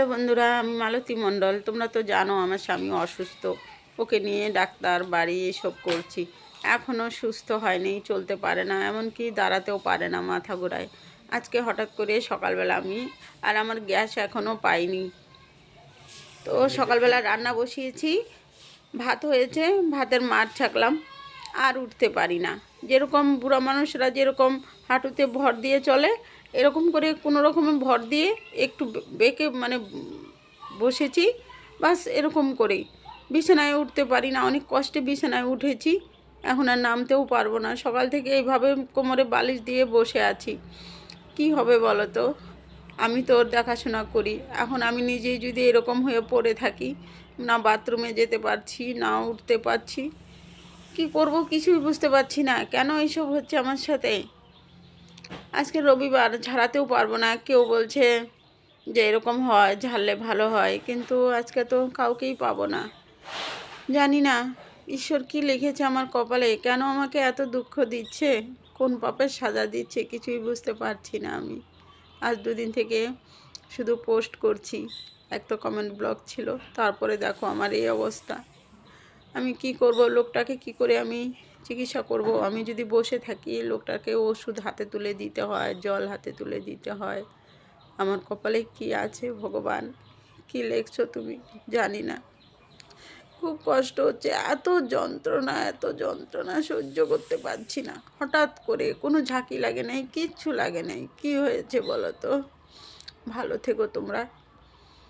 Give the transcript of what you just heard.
Hello বন্ধুরা, আমি মালতী মণ্ডল। তোমরা তো জানো আমার স্বামী অসুস্থ, ওকে নিয়ে ডাক্তার বাড়ি এসব করছি। এখনও সুস্থ হয়নি, চলতে পারে না, এমনকি দাঁড়াতেও পারে না, মাথা ঘোরায়। আজকে হঠাৎ করে সকালবেলা আমার গ্যাস এখনও পাইনি। তো সকালবেলা রান্না বসিয়েছি, ভাত হয়েছে, ভাতের মার ছাকলাম, আর উঠতে পারি না। যেরকম বুড়া মানুষরা যেরকম হাঁটুতে ভর দিয়ে চলে, এরকম করে কোনো রকমে ভর দিয়ে একটু বেঁকে বসেছি, বাস এরকম করেই। বিছানায় উঠতে পারি না, অনেক কষ্টে বিছানায় উঠেছি, এখন আর নামতেও পারবো না। সকাল থেকে এইভাবে কোমরে বালিশ দিয়ে বসে আছি। কি হবে বলো তো? আমি তো ওর দেখাশোনা করি, এখন আমি নিজেই যদি এরকম হয়ে পড়ে থাকি, না বাথরুমে যেতে পারছি, না উঠতে পারছি, কি করব কিছুই বুঝতে পারছি না। কেন এইসব হচ্ছে আমার সাথে? আজকে রবিবার, ঝাড়াতেও পারবো না। কেউ বলছে যে এরকম হয়, ঝাড়লে ভালো হয়, কিন্তু আজকে তো কাউকেই পাবো না। জানি না ঈশ্বর কি লিখেছে আমার কপালে, কেন আমাকে এত দুঃখ দিচ্ছে, কোন পাপের সাজা দিচ্ছে, কিছুই বুঝতে পারছি না আমি। আজ দুদিন থেকে শুধু পোস্ট করছি, এক তো কমেন্ট ব্লক ছিল, তারপরে দেখো আমার এই অবস্থা। আমি কি করব? লোকটাকে কি করে আমি চিকিৎসা করব? আমি যদি বসে থাকি, লোকটাকে ওষুধ হাতে তুলে দিতে হয়, জল হাতে তুলে দিতে হয়। আমার কপালে কি আছে ভগবান, কি লেখছো তুমি জানি না। খুব কষ্ট হচ্ছে, এত যন্ত্রণা সহ্য করতে পারছি না। হঠাৎ করে কোনো ঝাঁকি লাগে নাই, কিচ্ছু লাগে নাই। কি হয়েছে বলো তো? ভালো থেকো তোমরা।